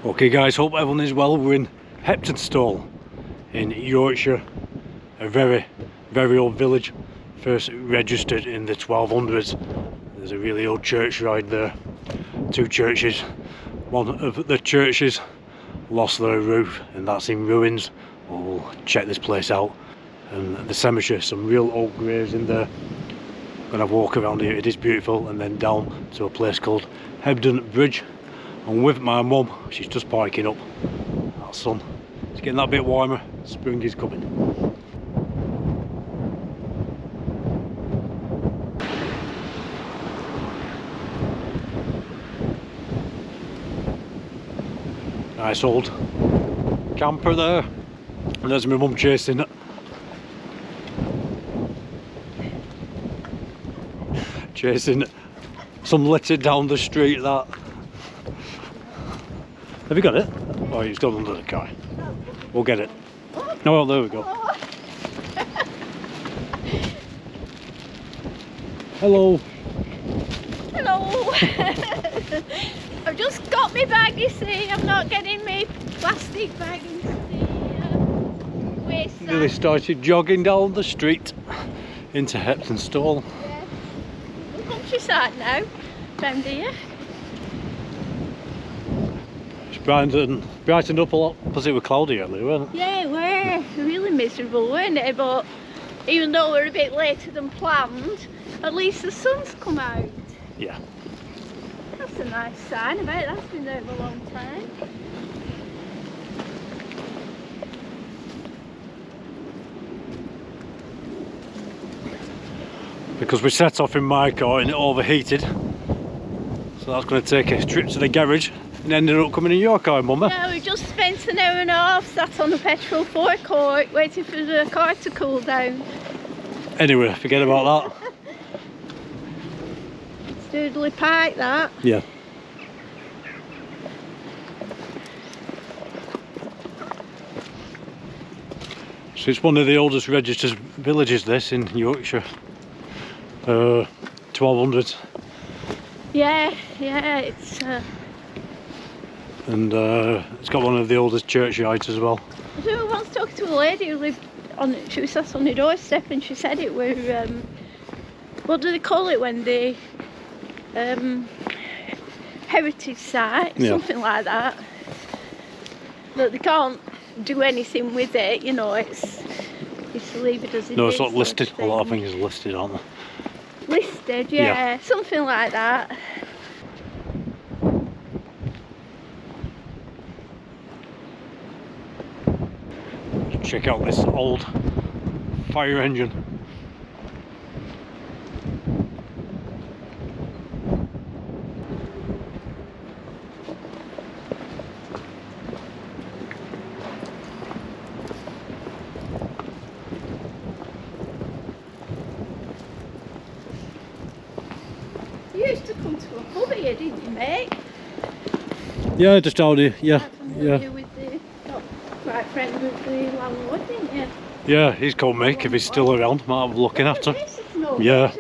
Okay guys, hope everyone is well. We're in Heptonstall in Yorkshire, a very old village, first registered in the 1200s. There's a really old churchyard there, two churches. One of the churches lost their roof and that's in ruins. We'll check this place out. And the cemetery, some real old graves in there. Gonna walk around here, it is beautiful, and then down to a place called Hebden Bridge. I'm with my mum, she's just parking up. That sun, it's getting that bit warmer, spring is coming. Nice old camper there, and there's my mum chasing it. Chasing some litter down the street. That have you got it? Oh, it's gone under the car. We'll get it. Oh well, there we go. Hello. Hello. I've just got my bag, you see. I'm not getting my plastic bag into the waste. Nearly started jogging down the street into Heptonstall. Yeah. The countryside now, round here. It's brightened up a lot because it was cloudy earlier, wasn't it? Yeah, it were really miserable, weren't it? But even though we're a bit later than planned, at least the sun's come out. Yeah. That's a nice sign. I bet that's been there for a long time. Because we set off in my car and it overheated, so that's going to take a trip to the garage and ended up coming in your car, Mummy. Yeah, we just spent an hour and a half sat on the petrol forecourt waiting for the car to cool down. Anyway, forget about that. Doodly Pike, that. Yeah. So it's one of the oldest registered villages, this, in Yorkshire. 1200s. Yeah, it's and it's got one of the oldest churchyards as well. I do once talking to a lady who lived on, she was sat on the doorstep and she said it were, what do they call it when they, heritage site, yeah. Something like that. That they can't do anything with it, you know, it's leave it as it is. No, it's not listed. A lot of things are listed, aren't they? Listed, yeah, something like that. Check out this old fire engine. You used to come to a pub here, didn't you, mate? Yeah, just down here. Yeah, Got quite friendly with the landlord, didn't you? Yeah, he's called Mick. If he's still around, might have looking after. Yeah.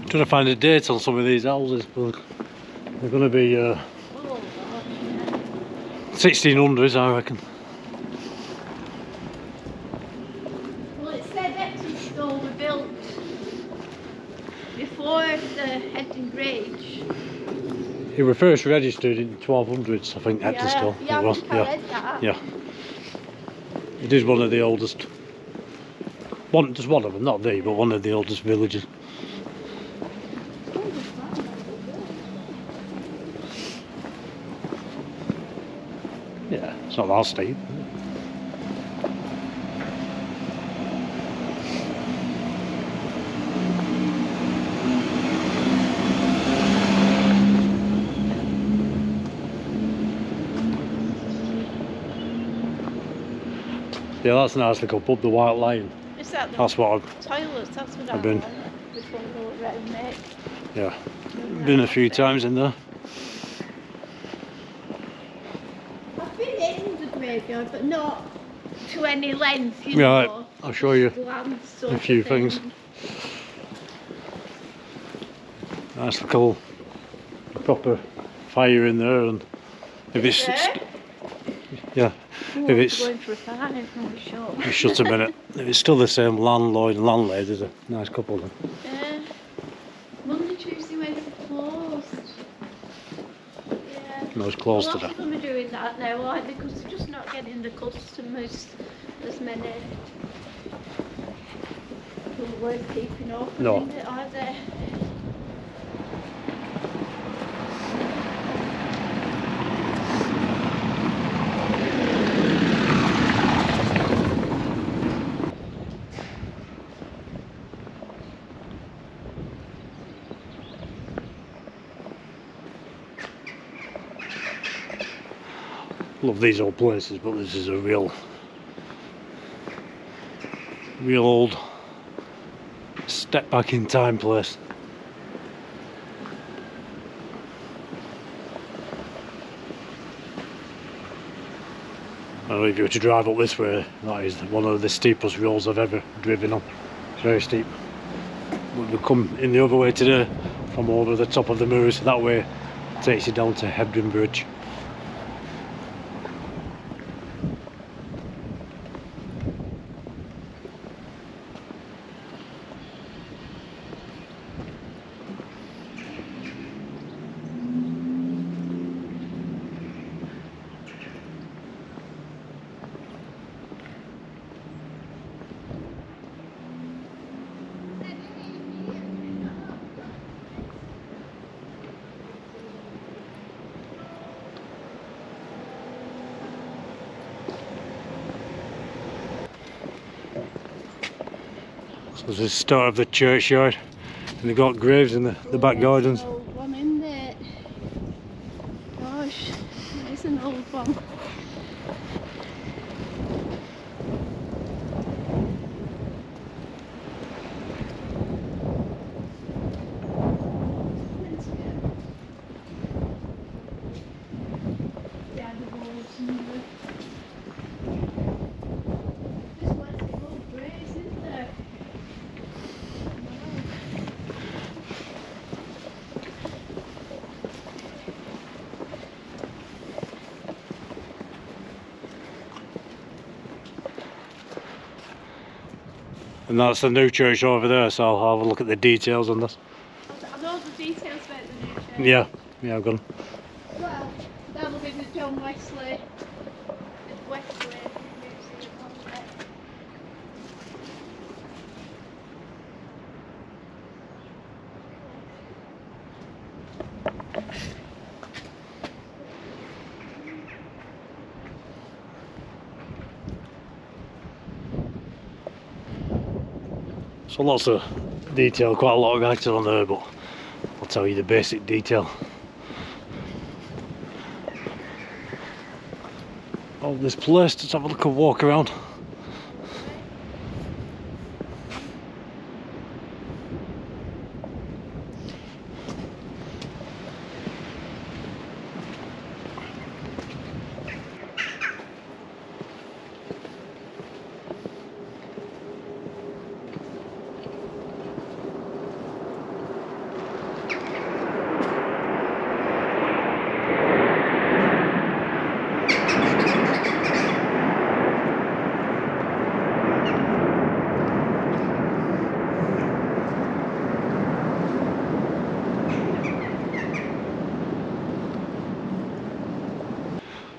Trying to find a date on some of these houses, but they're going to be 1600s, I reckon. Well, it said Heptonstall were built before the Hebden Bridge. It was first registered in 1200s, I think, Heptonstall. Yeah, It was. I read that. Yeah. It is one of the oldest. Just one of them, not the, but one of the oldest villages. Yeah, it's not that steep. Yeah, that's a nice little pub, the White Lion. Is that the That's what toilets? That's what I've been. Before we go around, mate. Yeah, been a few times in there. I've been in the graveyard, but not to any length, you Right, know. I'll show you Glance sort a of few thing. things. Nice little proper fire in there, and if it's yeah, Oh, if it's going for a fire, no, sure. just shut a minute. If it's still the same landlord and landlady, there's a nice couple then. Monday, Tuesday, Wednesday closed. Yeah. No, it's closed A lot today. of them are doing that now, aren't they? Because they're just not getting the customers as many who were keeping open, No. are they? Love these old places, but this is a real old step back in time place. I don't know if you were to drive up this way, that is one of the steepest roads I've ever driven on. It's very steep. We've come in the other way today, from over the top of the moors. That way takes you down to Hebden Bridge. So this is the start of the churchyard, and they've got graves in the back gardens. There's an old one, isn't it? Gosh, it is an old one. Yeah, the walls and the... There's lots of old graves, isn't there? And that's the new church over there, so I'll have a look at the details on this. I know the details about the new church. Yeah, I've got 'em. Well, that'll be the John Wesley Museum, won't it? So lots of detail, quite a lot of items on there, but I'll tell you the basic detail of this place. Let's have a look and walk around.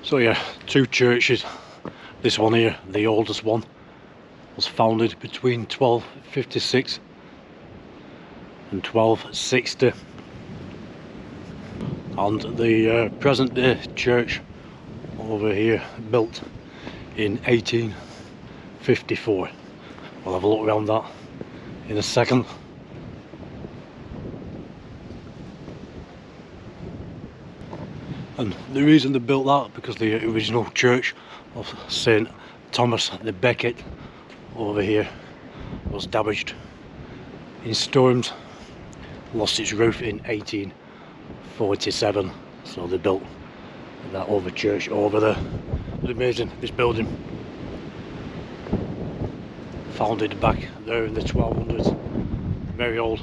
So yeah, two churches. This one here, the oldest one, was founded between 1256 and 1260. And the present day church over here, built in 1854. We'll have a look around that in a second. And the reason they built that, because the original church of St. Thomas the Becket over here was damaged in storms, lost its roof in 1847, so they built that other church over there. It's amazing, this building. founded back there in the 1200s. Very old.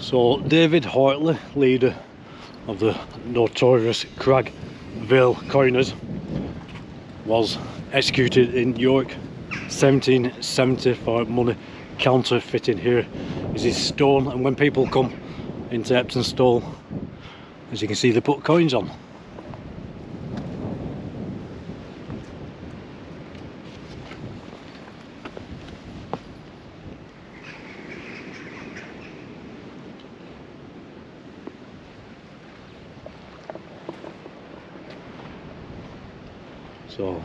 So David Hartley, leader of the notorious Crag Vale coiners, was executed in York 1770 for money counterfeiting. Here is his stone, and when people come into Heptonstall, as you can see, they put coins on. So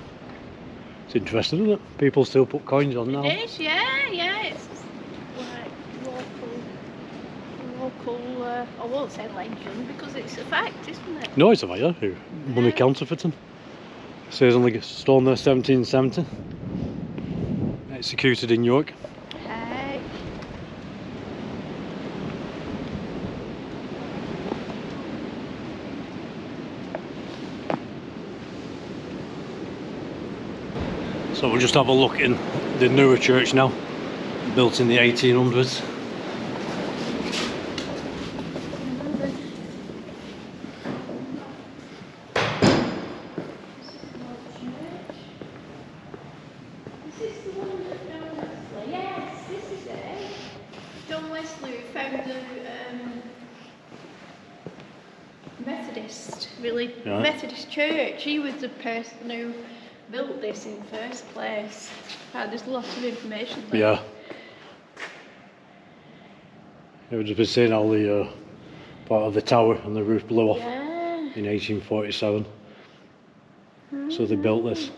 it's interesting, isn't it? People still put coins on now. It is, yeah, yeah. It's like local. I won't say legend because it's a fact, isn't it? No, it's a fact, yeah. Money counterfeiting. Says on the stone there 1770. Executed in York. Hey. So we'll just have a look in the newer church now, built in the 1800s. Right. Methodist church. He was the person who built this in the first place. There's lots of information there. Yeah. It would have been saying how the part of the tower and the roof blew off in 1847. So they built this.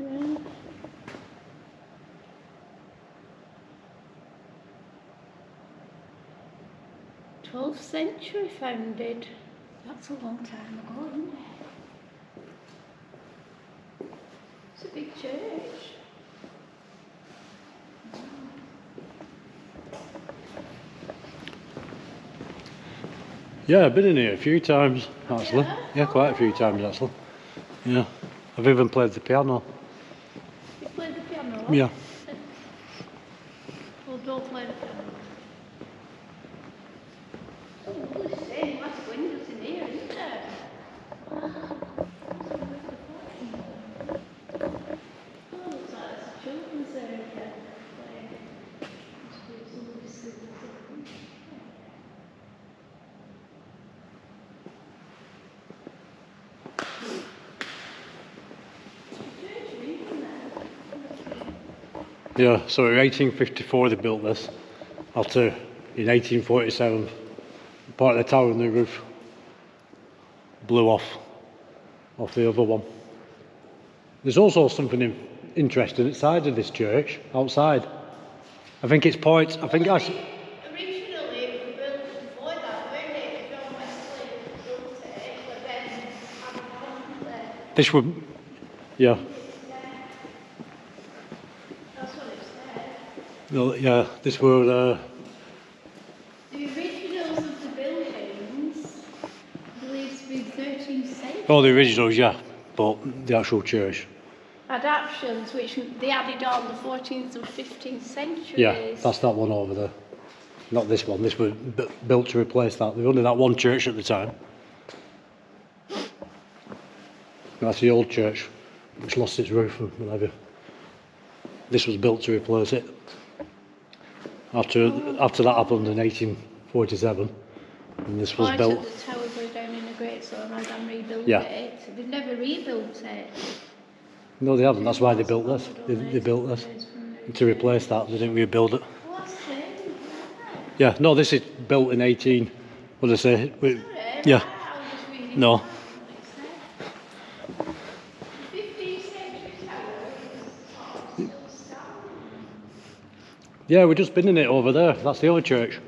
Yeah. 12th century founded. That's a long time ago, isn't it? It's a big church. Yeah, I've been in here a few times actually. Yeah, quite a few times actually. Yeah, I've even played the piano. You play the piano? Yeah. Well, don't play the piano. Oh, lovely stained glass windows in here, isn't there? Oh, looks like it's a children's area. Yeah, so in 1854 they built this. After, in 1847, part of the tower and the roof blew off the other one. There's also something interesting outside of this church, outside. I think it's points, I think that's... Originally it was built before that, weren't it? John Wesley built it, but then This would, yeah. that's what it said. No, yeah, this would, The originals of the buildings believed to be 13th century. oh, the originals, yeah, but the actual church. Adaptions, which they added on the 14th and 15th centuries. Yeah, that's that one over there. Not this one, this was built to replace that. There was only that one church at the time. That's the old church, which lost its roof and whatever. This was built to replace it. After that happened in 1847, and this was built. The tower go down in a great sort of and rebuild Yeah. it. They've never rebuilt it. No, they haven't. That's why they built this. They built this to replace that. They didn't rebuild it. Well, that's strange. Yeah, no, this is built in 18. What did I say? Yeah, no. 15th century tower is still standing. Yeah, we've just been in it over there. That's the other church.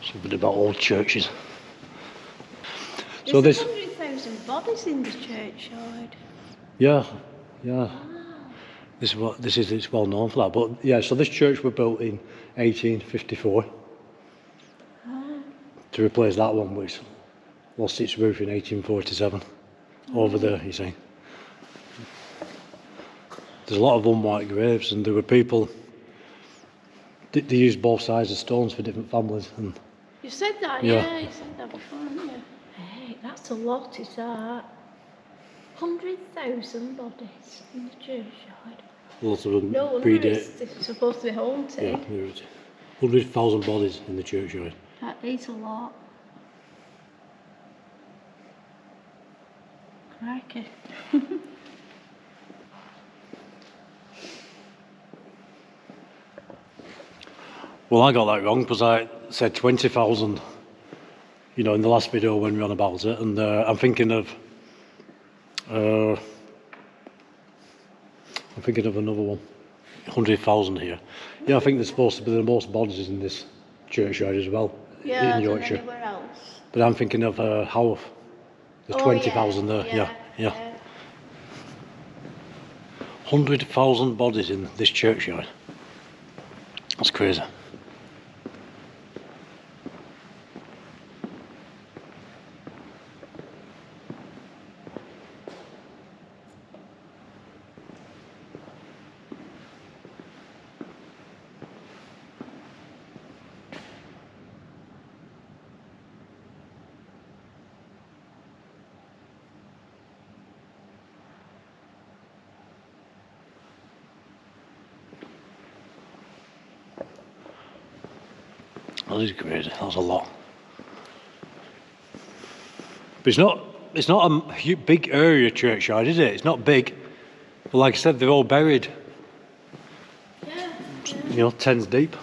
Something about old churches. So There's this, 100,000 bodies in the churchyard. yeah. This is what this is. It's well known for that. But yeah, so this church was built in 1854 to replace that one, which lost its roof in 1847. Over there, you see. There's a lot of unmarked graves, and there were people. They used both sides of stones for different families, and You said that, Yeah. you said that before, haven't you? Hey, that's a lot, is that? 100,000 bodies in the churchyard. lots of them No wonder predate. it's supposed to be haunted. Yeah, there's 100,000 bodies in the churchyard. That is a lot. Crikey. Well, I got that wrong because I said 20,000, you know, in the last video when we were on about it, and I'm thinking of another one, 100,000 here. Yeah, I think there's supposed to be the most bodies in this churchyard as well, Yeah, in than Yorkshire. anywhere else. But I'm thinking of Haworth. There's 20,000 there. Yeah. 100,000 bodies in this churchyard. That's crazy. That is crazy. That's a lot. But it's not it's not a big area churchyard, is it? It's not big. But like I said, they're all buried. Yeah. You know, 10s deep.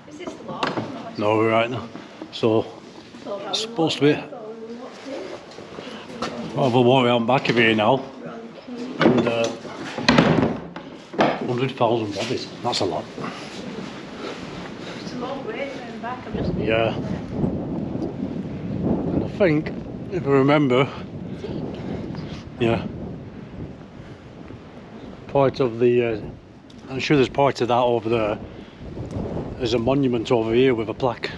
Is this the law? No, we're right now. So, it's supposed to be. I'll have a walk around back of here now. And 100,000 bodies. That's a lot. It's a long way going back. I'm just. Yeah. And I think, if I remember, yeah, part of the, I'm sure there's part of that over there. There's a monument over here with a plaque.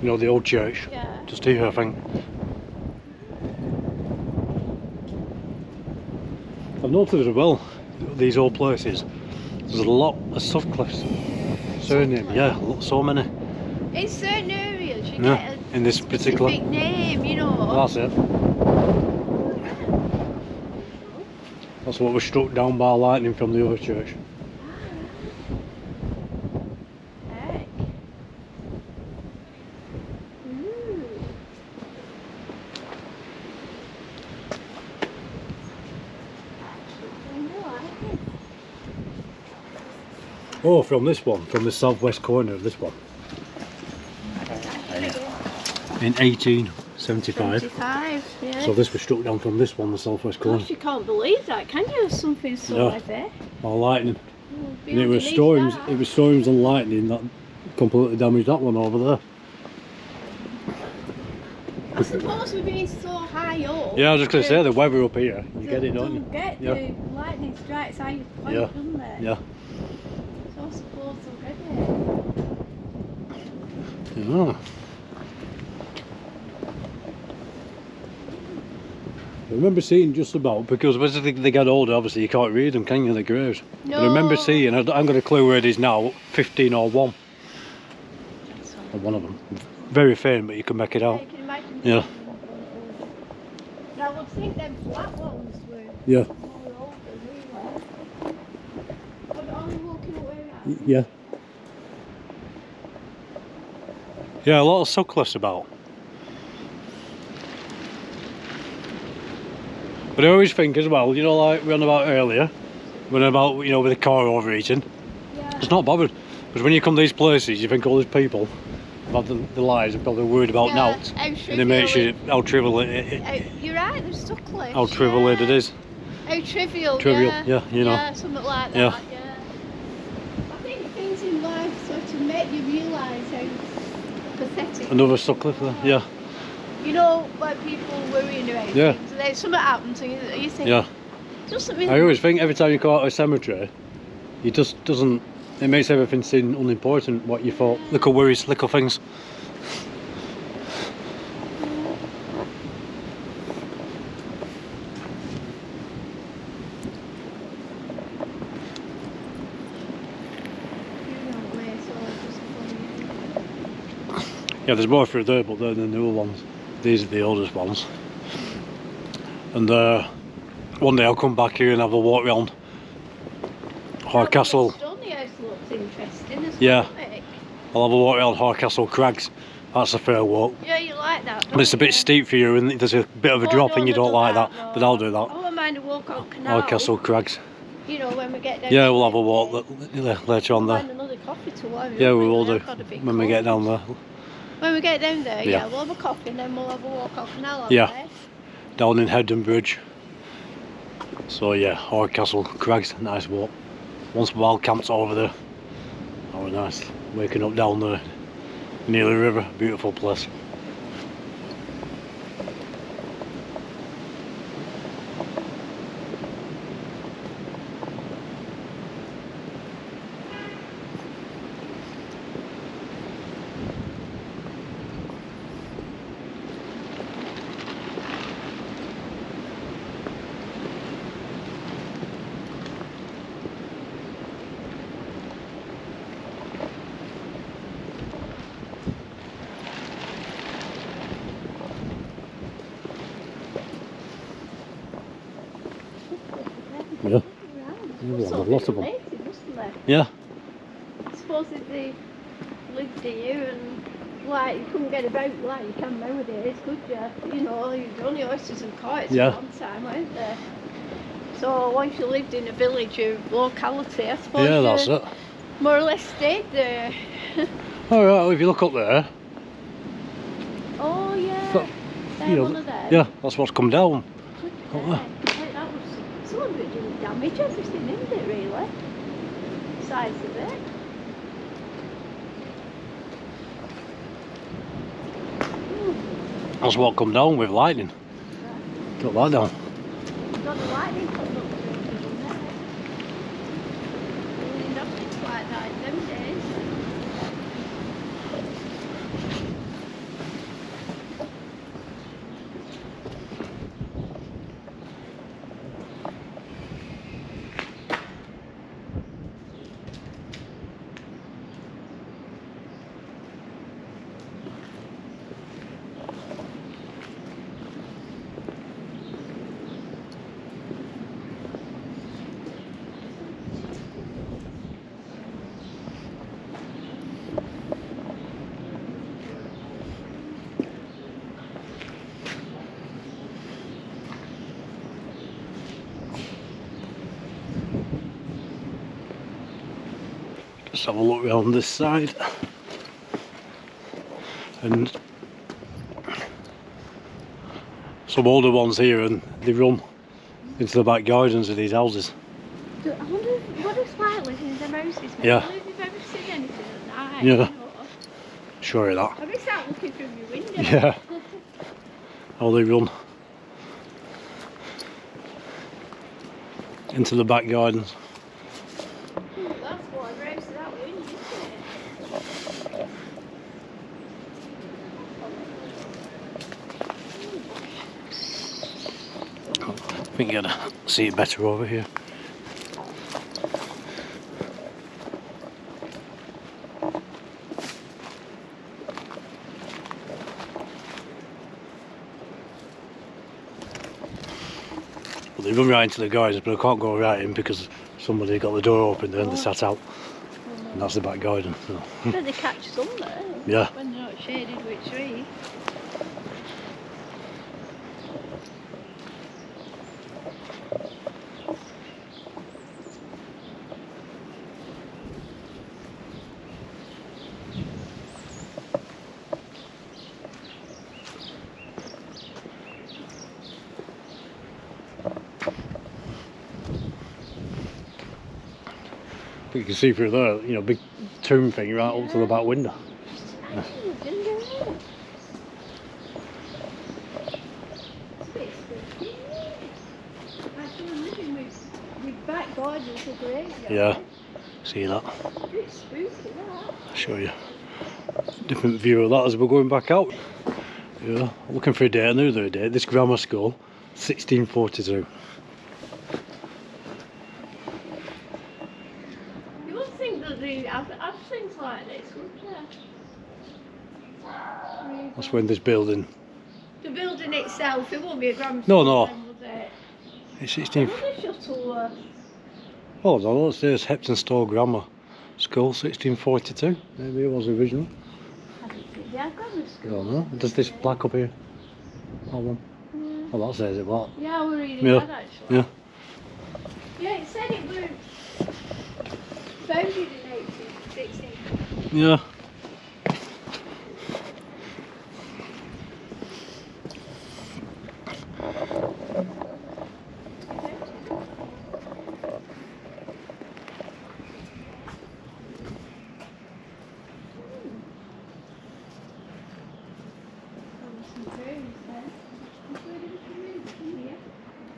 You know, the old church. Yeah. Just here, I think. I've noticed as well, these old places, there's a lot of Sutcliffes. Surname, yeah, so many. In certain areas, you Yeah, get a in this particular. specific name, you know. That's it. That's what was struck down by lightning from the other church. Heck. Ooh. Oh, from this one, from the southwest corner of this one. In 1875. 75, yeah. So this was struck down from this one, the southwest corner. Gosh, you can't believe that, can you? Something so heavy. By lightning. Oh, And it was storms. It was storms and lightning that completely damaged that one over there. I suppose we're being so high up. Yeah, I was just going to say the weather up here. You get it, don't you? Get Yeah. the lightning strikes how you point, Yeah. doesn't it? Yeah. So I suppose already. Yeah. I remember seeing just about, because as they get older, obviously you can't read them, can you, the graves? No. But I remember seeing, I haven't got a clue where it is now, 15 or 1. Or one of them. Very faint, but you can make it out. You can imagine. Yeah. But I would think them flat ones were Yeah. more older, really. But I'm walking away now. Yeah. Yeah, a lot of Sutcliffes about. But I always think as well, you know, like we were on about earlier, when about, you know, with the car overheating, Yeah. it's not bothered. Because when you come to these places, you think all these people about the lives are probably worried about Yeah, nought. how And it makes you, trivial how trivial You're right, they're Sutcliffes. how trivial it is. How trivial, Trivial, yeah, you know. Yeah, something like that, Yeah. yeah. I think things in life sort of make you realise how pathetic. Another Sutcliffe there, yeah. You know, when people worrying about Yeah. things, and then something happens and you think, Yeah. just something. I always think every time you go out of a cemetery, it just doesn't, it makes everything seem unimportant, what you thought, little worries, little things. Yeah, there's more through there, but they're the newer ones. These are the oldest ones. And one day I'll come back here and have a walk round Hardcastle. Yeah. I'll have a walk around Hardcastle Crags. That's a fair walk. Yeah, you like that. But it's a bit steep for you and there's a bit of a drop and you don't like that. No. But I'll do that. I wouldn't mind a walk on canal. Hardcastle Crags. You know, when we get down. Yeah, we'll have a walk later on We'll there. find another coffee to have. Yeah, we will do. I've got a big When we get down there. When we get down there, Yeah. yeah, we'll have a coffee and then we'll have a walk on canal. Yeah. There. Down in Hebden Bridge. So yeah, Hardcastle Crags, nice walk. Once in a while camps over there. Oh nice. Waking up down there near the river, beautiful place. Yeah. Wow. Lots of them. Related, wasn't there? Yeah. I suppose if they lived here and like you couldn't get about like you can nowadays, could you? You know, you'd only horses and carts at one time, weren't there? So once you lived in a village or locality, I suppose that's it. more or less stayed there. Alright, well, if you look up there. Oh yeah, one of them. Yeah, that's what's come down. That was some of it didn't damage everything, didn't it really? The size of it. That's what come down with lightning. Got that down. Got the lightning coming up through it, didn't it? Really nothing's like that in them days. Let's have a look around this side. And some older ones here, and they run into the back gardens of these houses. I wonder what it's like living in them houses. Yeah. I don't know if you've ever seen anything like that. Yeah. You know. Sure of that. I miss out looking through your window. Yeah. How they run into the back gardens. That's what I raised that wind, isn't it? I think you're gonna see it better over here. Well, they run right into the gardens, but I can't go right in because somebody got the door open there and they sat out. And that's the back garden. So. But they catch some there. Yeah. When they're not shaded with trees. But you can see through there, you know, big tomb thing right up to the back window. Yeah. Yeah, see that? I'll show you a different view of that as we're going back out. Yeah, looking for a date, another date. This grammar school, 1642. You would think that they have things like this, wouldn't you? That's when this building. The building itself, it won't be a grammar No, school no. then, would it? It's 16. Shuttleworth. Oh no, it says Heptonstall Grammar School, 1642. Maybe it was original. Yeah, grammar I school. don't know. Does this black up here? That one? Yeah. Oh, that says it, what? Yeah, we're reading Yeah. that actually. Yeah. Yeah, it said it was founded in 1816. Yeah.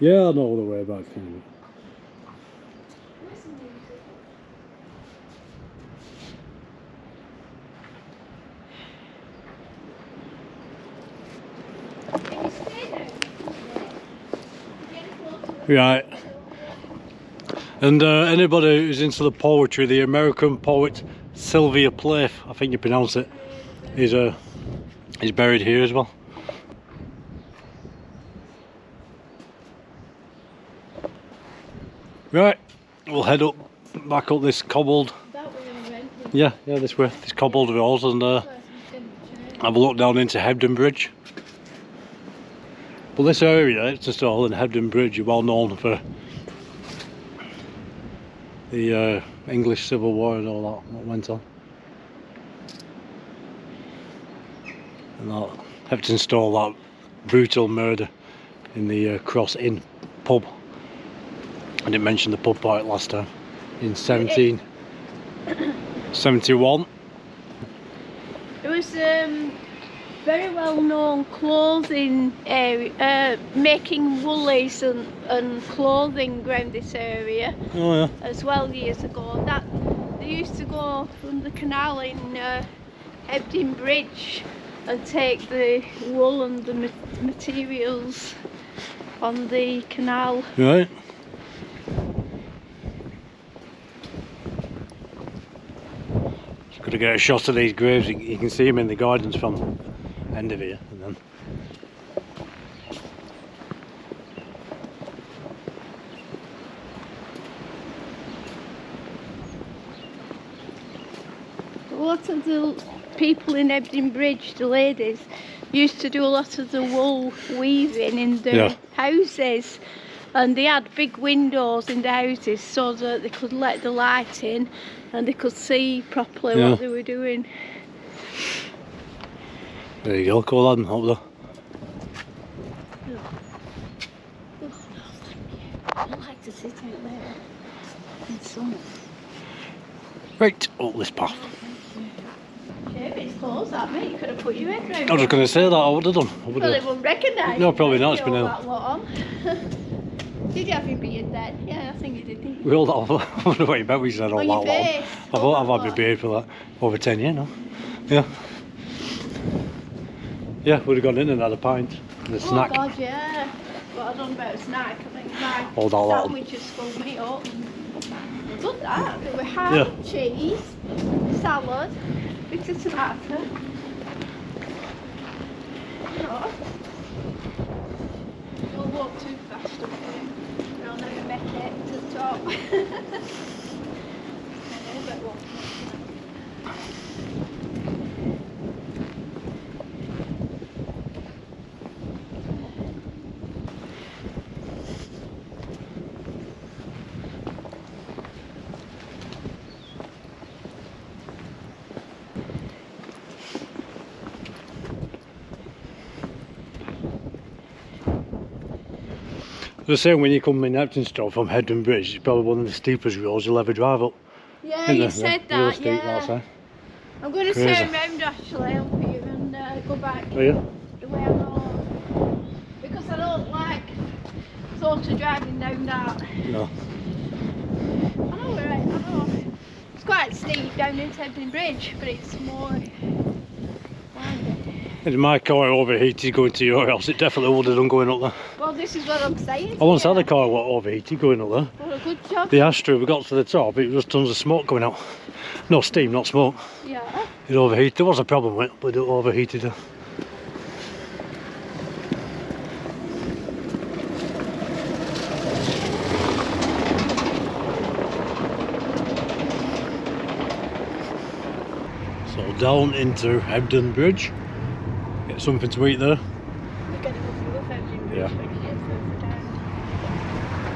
Yeah, I know the way back from Right. And anybody who's into the poetry, the American poet Sylvia Plath, I think you pronounce it, is buried here as well. Right, we'll head up, back up this cobbled Yeah, this way. This cobbled roads, and have a look down into Hebden Bridge. But this area, Heptonstall and Hebden Bridge, are well known for the English Civil War and all that went on. And that Heptonstall, that brutal murder in the Cross Inn pub. I didn't mention the pub part last time. In 1771. There was very well known clothing area, making woolies and clothing around this area. Oh yeah. As well years ago. That they used to go from the canal in Hebden Bridge and take the wool and the materials on the canal. Right. Just got to get a shot of these graves. You can see them in the gardens from the end of here, and then a lot of the people in Hebden Bridge, the ladies, used to do a lot of the wool weaving in their houses, and they had big windows in the houses so that they could let the light in and they could see properly what they were doing. There you go, cool on up there. Oh, no, thank you. I like to sit out there in summer. Right, up this path. It's close, that mate. You could have put your head round. I was just going to say that, I would have done. Well, they wouldn't recognise No, you, probably not, you it's been all a... that lot on. Did you have your beard then? Yeah, I think you did, didn't you? We all that, I don't know what you bet we said all On that your long. face, I've had my beard for like over 10 years now. Yeah. Yeah, we'd have gone in and had a pint and a snack. Oh God, yeah. What I done about a snack, I think my All that lot. sandwiches filled me up. I done that. There were ham, cheese, salad, bit of tomato. No. Don't walk too fast up here. I'll never make it to the top. I know that one. They're saying when you come in Heptonstall from Hebden Bridge, it's probably one of the steepest roads you'll ever drive up. Yeah, you said that, steep, yeah. I'm going to Crazy. turn round actually up here and go back Oh yeah? the way I know. Because I don't like sort of driving down that. No. I know we're right, I know. It's quite steep down into Hebden Bridge, but it's more windy. If my car overheated going to your house, it definitely would have done going up there. Well, this is what I'm saying. I once had a car overheated going up there. Well, a good job. The Astra, we got to the top, it was just tons of smoke coming out. No steam, not smoke. Yeah. It overheated. There was a problem with it, but it overheated. So down into Hebden Bridge. Get something to eat there. We're going to go through the Hebden Bridge Yeah. when you get further down.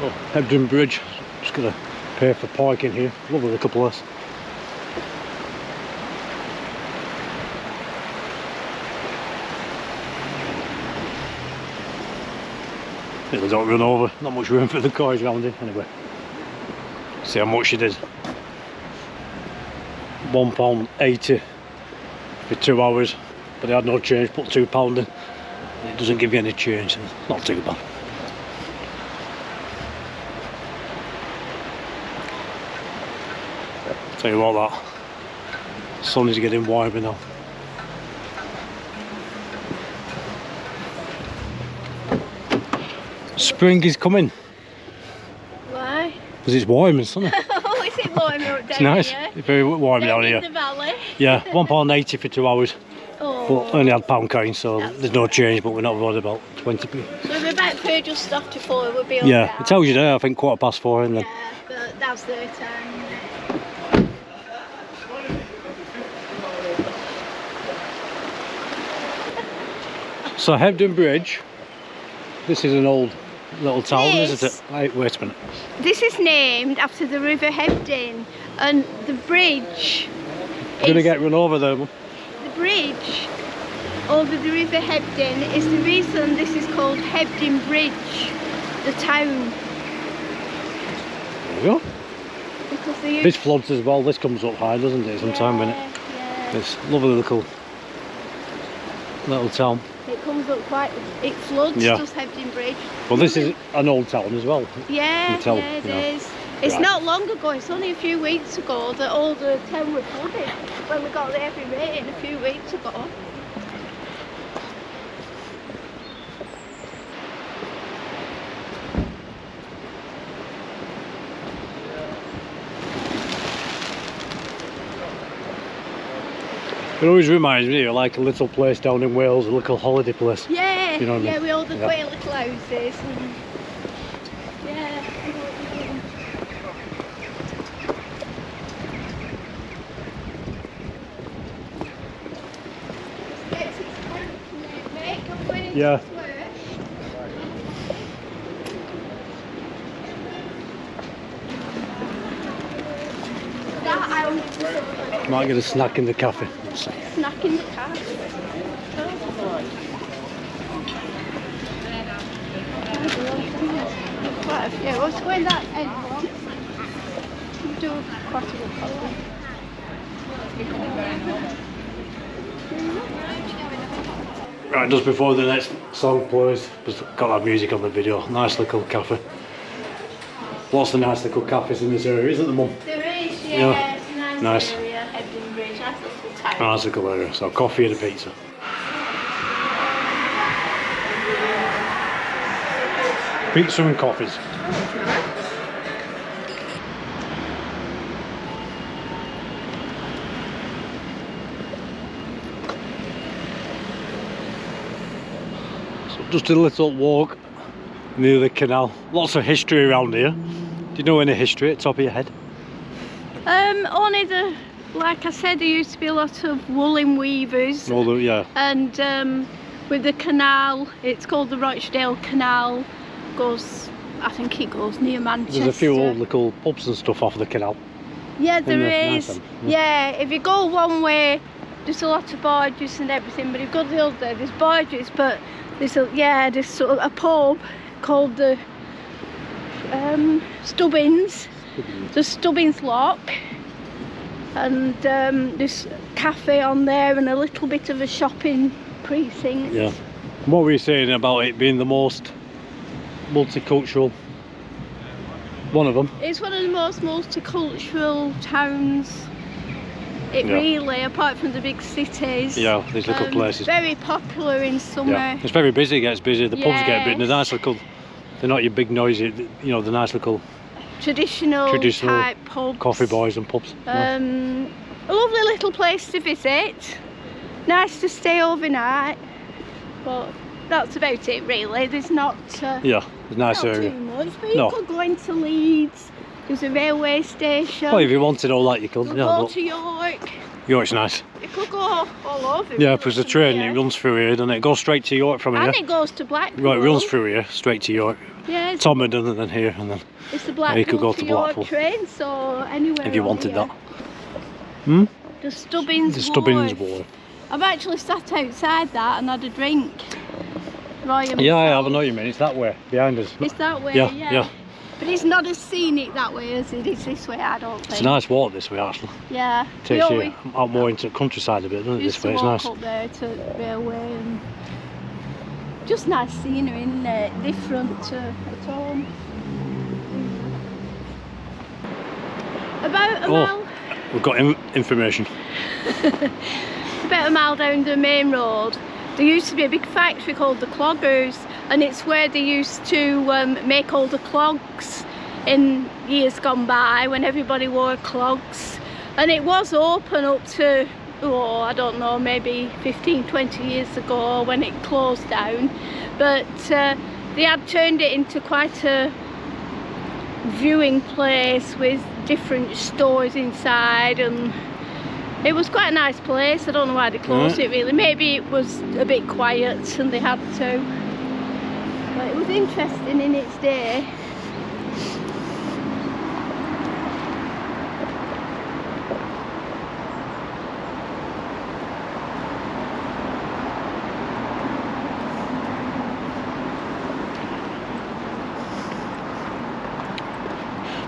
Oh, Hebden Bridge. Just gonna pay for parking here. Lovely little place. They don't run over. Not much room for the cars around here. Anyway, see how much it is. £1.80 for 2 hours, but they had no change. Put £2 in. It doesn't give you any change. So not too bad. Tell you what, that sun is getting warmer now. Spring is coming. Why? Because it's warm and sunny. Oh, is it warm down It's nice. here? It's very warm down here. In the valley? Yeah, £1.80 for 2 hours. Oh. But only had pound coins, so there's no change, but we're not worried about 20p. So we're about 4 just after 4, we'll be on Yeah, down. it tells you there, I think 4:15, and then. Yeah, but that's their time. So Hebden Bridge, this is an old little town, This- isn't it? Wait a minute. This is named after the River Hebden, and the bridge You're gonna is get run over there. Mum. the bridge over the River Hebden is the reason this is called Hebden Bridge, the town, There we go. because they This floods as well, this comes up high, doesn't it, sometime, when it? Yeah. This lovely little town. It comes up quite, it floods, Yeah. does Hebden Bridge. Well, this is an old town as well. Yeah, You tell, yeah, it you know. is. It's Right. not long ago, it's only a few weeks ago that all the town was flooded when we got the heavy rain a few weeks ago. It always reminds me of like a little place down in Wales, a little holiday place. Yeah, You know what I yeah, mean? with all the Yeah. quaint little houses. And, yeah, I know what you mean. Just get some work to make, I'm going into Yeah. work. That house, Might get a snack in the cafe. snack in the car. Quite a few. Let's go in that end one. We'll do quite a good colour. Right, just before the next song plays, just got that music on the video. Nice little cafe. Lots of nice little cafes in this area, isn't there, Mum? There is, yeah. Yeah. It's a nice, Nice. area, Hebden Bridge, nice little town. Nice little area. So coffee and a pizza. Pizza and coffees. So just a little walk near the canal. Lots of history around here. Do you know any history at the top of your head? Only like I said, there used to be a lot of woolen weavers. All the, yeah. And with the canal, it's called the Rochdale Canal, I think it goes near Manchester. There's a few old little pubs and stuff off the canal. Yeah, there Nice is. one, Yeah, if you go one way, there's a lot of barges and everything, but if you go the other way, there's barges, but there's sort of a pub called the Stubbins, the Stubbins Lock, and this cafe on there and a little bit of a shopping precinct. Yeah. What were you saying about it being the most multicultural? One of them. It's one of the most multicultural towns. It really, apart from the big cities. Yeah, these little places. Very popular in summer. Yeah, it's very busy. It gets busy. The pubs get big. They're Yes. nice little. They're not your big noisy. You know, the nice little Traditional type pubs. coffee boys and pubs. A lovely little place to visit. Nice to stay overnight. But that's about it really. There's not. Yeah, it's a nice Not area. too much, but you No. could go into Leeds. There's a railway station. Well, if you wanted all that, you could. We'll Yeah, go but to York. York's nice. You could go all over. Yeah, if there's a train, here. it runs through here, doesn't it? It goes straight to York from here. And it goes to Blackpool. Right, it runs through here, straight to York. Yeah. Tomidon and then here, and then It's the Blackpool you could go to to York Blackpool. train, so anywhere if you on wanted here. that. Hmm? The Stubbins The Stubbins Wharf. Wharf. I've actually sat outside that and had a drink. Yeah, I have. I know what you mean. It's that way, behind us. It's that way, Yeah, yeah. yeah. But it's not as scenic that way as it is this way, I don't think. It's a nice walk this way, actually. Yeah. Takes you out more into the countryside a bit, doesn't it? Used This to way, it's walk nice. up there to the railway and just nice scenery, isn't it? Different to at home. About a mile. We've got information. About a mile down the main road, there used to be a big factory called the Cloggers, and it's where they used to make all the clogs in years gone by when everybody wore clogs. And it was open up to, oh, I don't know, maybe 15-20 years ago when it closed down. But they had turned it into quite a viewing place with different stores inside, and it was quite a nice place. I don't know why they closed it really. Maybe it was a bit quiet and they had to. But it was interesting in its day.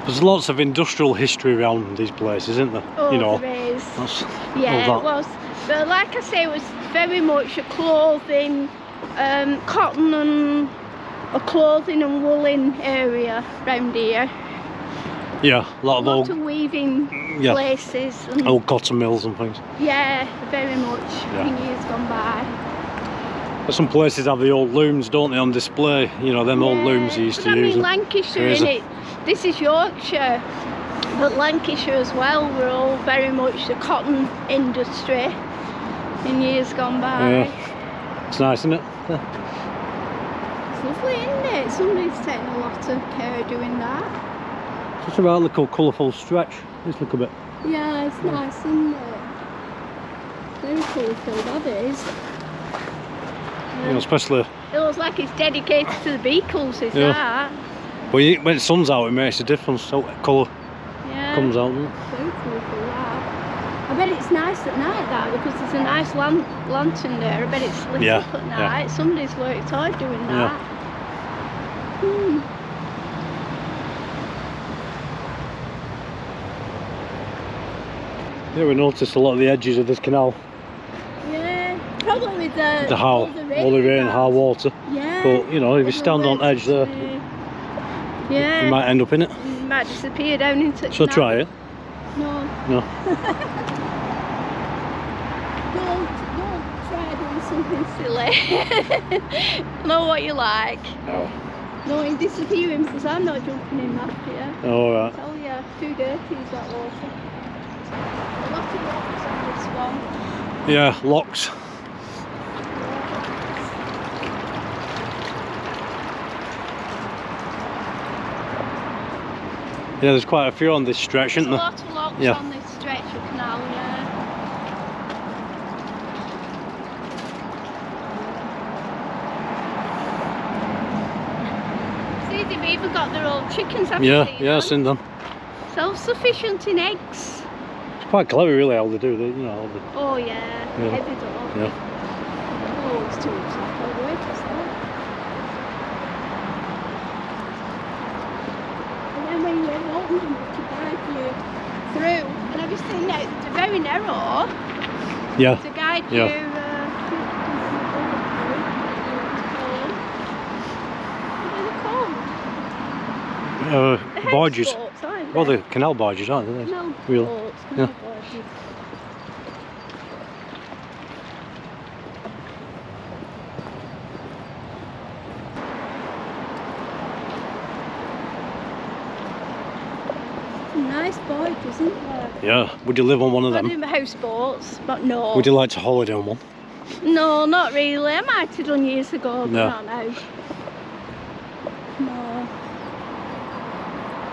There's lots of industrial history around these places, isn't there? Oh, you know, there is. Yeah, it was. But like I say, it was very much a clothing, cotton and a clothing and woolen area round here. Yeah, a lot of old weaving places. And old cotton mills and things. yeah, very much in years gone by. But some places have the old looms, don't they, on display? You know, them old looms you used to use. I mean, Lancashire, innit? This is Yorkshire, but Lancashire as well, we're all very much the cotton industry in years gone by. Yeah, it's nice, isn't it? Yeah. It's lovely, isn't it? Somebody's taking a lot of care doing that. Just a right little colourful stretch. Just look a bit. Yeah, it's nice, isn't it? Very colourful, that is. You know, especially. It looks like it's dedicated to the beetles, is that? Well, when the sun's out, it makes a difference. So colour comes out. Very colourful, that. I bet it's nice at night, that, because there's a nice lantern there. I bet it's lit up at night. Yeah. Somebody's worked hard doing that. Yeah, we noticed a lot of the edges of this canal. Yeah, probably with all the rain and high water. Yeah. But you know, if you stand on edge there, you might end up in it. You might disappear down into the So canal. try it. No. No. Don't try doing something silly. Know what you like. No. No, you're disappearing because I'm not jumping in after you. All right. I tell you, too dirty is that water. A lot of rocks on this one. Yeah, locks. Yeah, there's quite a few on this stretch, isn't there? There's a lot of locks on this stretch of canal, See, they've even got their own chickens, haven't they? Yeah, I've seen them. Self-sufficient in eggs. It's quite clever, really, how they do it. You know. Oh yeah, heavy dog. Yeah. Oh, it's too much like all the way just there. And then when you open them to guide you through, and have you seen that they're very narrow? Yeah. To guide you. Barges. Boats, aren't Well, they? the canal barges, aren't they? Canal Real. boats, canal barges. Nice barge, isn't there? Yeah. Would you live on one of I them? do houseboats, but no. Would you like to holiday on one? No, not really. I might have done years ago, but No. not now. No.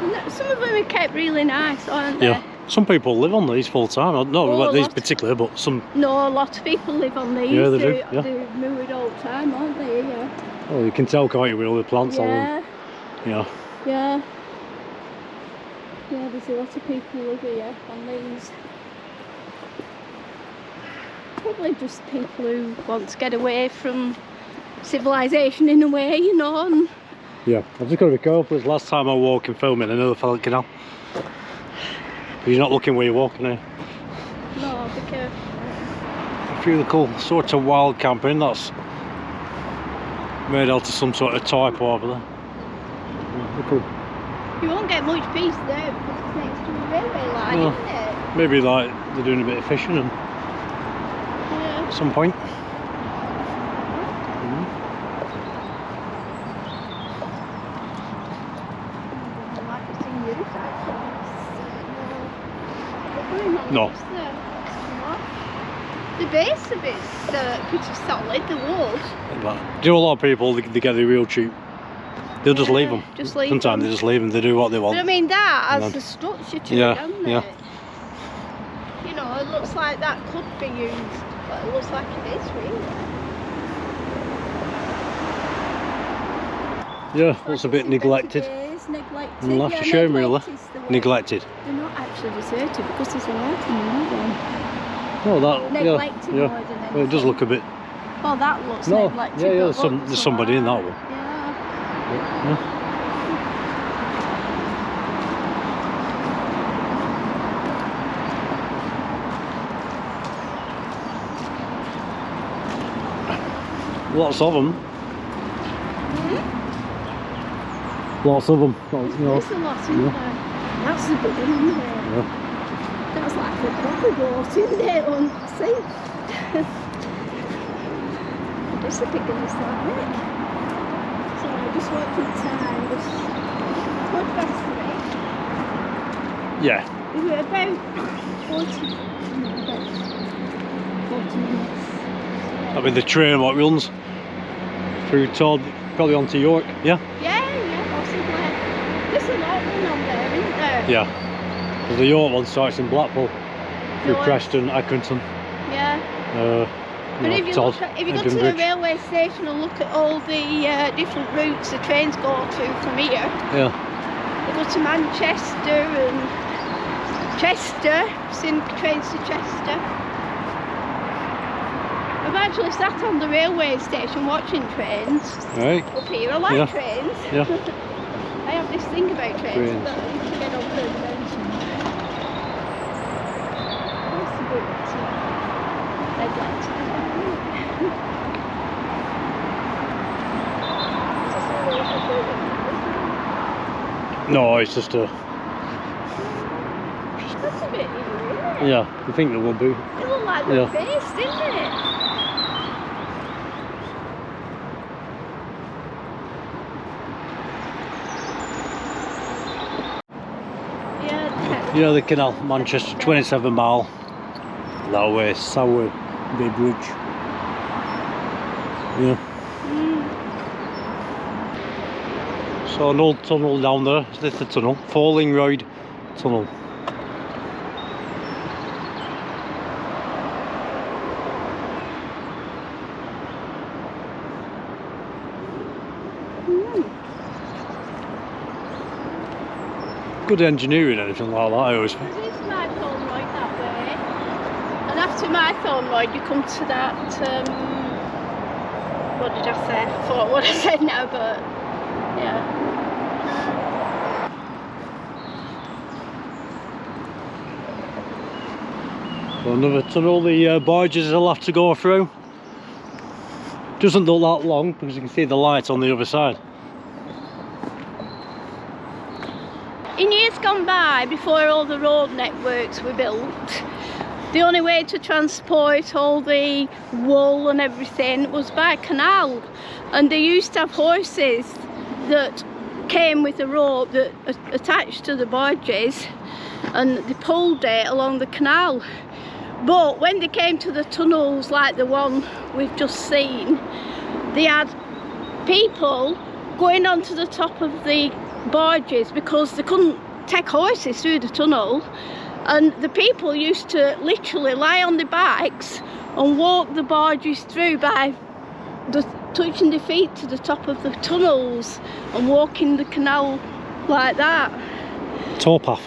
And some of them are kept really nice, aren't they? Yeah. Some people live on these full time. Not Oh, about these lot. particularly, but some. No, a lot of people live on these. Yeah, they do. Yeah. They move it all the time, aren't they? Yeah. Oh, you can tell, can't you, with all the plants on them? Yeah. Yeah. Yeah, there's a lot of people who live here on these. Probably just people who want to get away from civilization in a way, you know. And Yeah, I've just got to be careful. It's last time I walk and filming another fella canal. You're not looking where you're walking here. no, be careful. A few of the cool sort of wild camping that's made out of some sort of type over there. Yeah, they're cool. You won't get much peace there because it's next to a railway line, Oh. isn't it? Maybe like they're doing a bit of fishing and Yeah. at some point. I'd like to see you, actually. No. The base of it's pretty solid, the wood. But do you know, a lot of people, they get it real cheap. They'll just leave them. Just leave Sometimes them. they just leave them. They do what they want. But I mean, that And has then- a structure to Yeah, it, doesn't yeah. it? You know, it looks like that could be used, but it looks like it is really. Yeah, looks a bit neglected. Neglected. And left to shame, really. neglect is the word. Neglected. They're not actually deserted because there's a lot in the one. Oh, that. Neglected Yeah. more than Well, it does anything. look a bit. Well, that looks No, neglected. yeah, but there's look, there's somebody in that one. Yeah. Yeah. Lots of them. Lots of them. You know. There's a lot in Yeah. there. That's the big one, isn't it? Yeah. That's like a proper boat, isn't it? On see? It's a big one, is that, Nick? So I just watching the time. Just 3:20. Yeah. We were about 40 minutes. That'll be the train what runs through toward, probably onto York. Yeah. Yeah, possibly. There's a lot going on there, isn't there? Yeah. Because the York one starts in Blackpool, through York. Preston, Accrington. Yeah. You But know, if you Todd, go to Hebden the Bridge. railway station and look at all the different routes the trains go to from here, Yeah. they go to Manchester and Chester, send trains to Chester. I've actually sat on the railway station watching trains Right. up here. I like Yeah. trains. Yeah. I have this thing about trains, Trains. but I need to get on further dimension. That's a bit neglected. No, it's just a. That's a bit eerie, isn't it? Yeah, I think there will be. It looked like the Yeah. face, didn't it? Yeah, Yeah, the canal, Manchester, 27 mile. That way, SKYWATCH Bridge. Yeah. So an old tunnel down there. Is this the tunnel? Falling Road Tunnel. Good engineering, anything like that, I always think. This is my thorn road that way. And after my thorn road, you come to that, what did I say? I forgot what I said now, but yeah. So another tunnel the barges will have to go through. Doesn't look that long because you can see the light on the other side. In years gone by, before all the road networks were built, the only way to transport all the wool and everything was by canal. And they used to have horses that came with a rope that attached to the barges, and they pulled it along the canal. But when they came to the tunnels like the one we've just seen, they had people going onto the top of the barges because they couldn't take horses through the tunnel, And the people used to literally lie on their bikes and walk the barges through by touching their feet to the top of the tunnels and walking the canal like that. Towpath.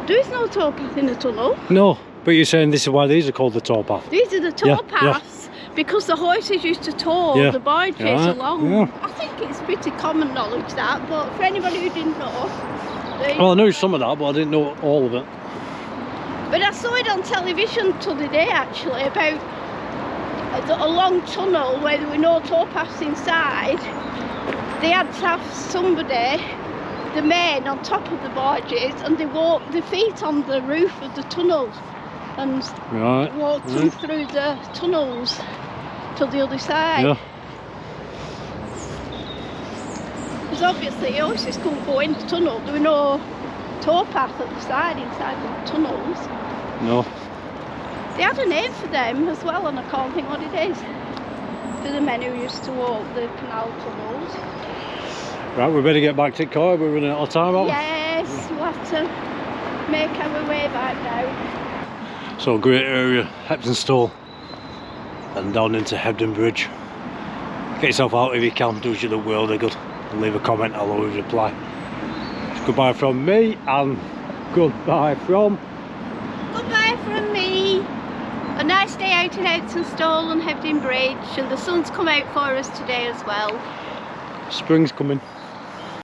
There is no towpath in the tunnel. No, but you're saying this is why these are called the towpath. These are the towpaths because the horses used to tow the barges along. Yeah. I think it's pretty common knowledge that, but for anybody who didn't know. Well, I knew some of that, but I didn't know all of it. But I saw it on television the other day actually about a long tunnel where there were no towpaths inside. They had to have somebody, the men, on top of the barges, and they walked their feet on the roof of the tunnel and walked them through the tunnels to the other side. Yeah. Because obviously horses couldn't go in the tunnel. There were no towpath at the side inside the tunnels. No. They had a name for them as well, and I can't think what it is. For the men who used to walk the canal tunnels. Right, we better get back to the car. We're running out of time, aren't we? Yes, we'll have to make our way back now. So great area, Heptonstall, and down into Hebden Bridge. Get yourself out if you can, does you the world of good. And leave a comment, I'll always reply. It's goodbye from me, and goodbye from... Goodbye from me. A nice day out in Heptonstall and Hebden Bridge, and the sun's come out for us today as well. Spring's coming.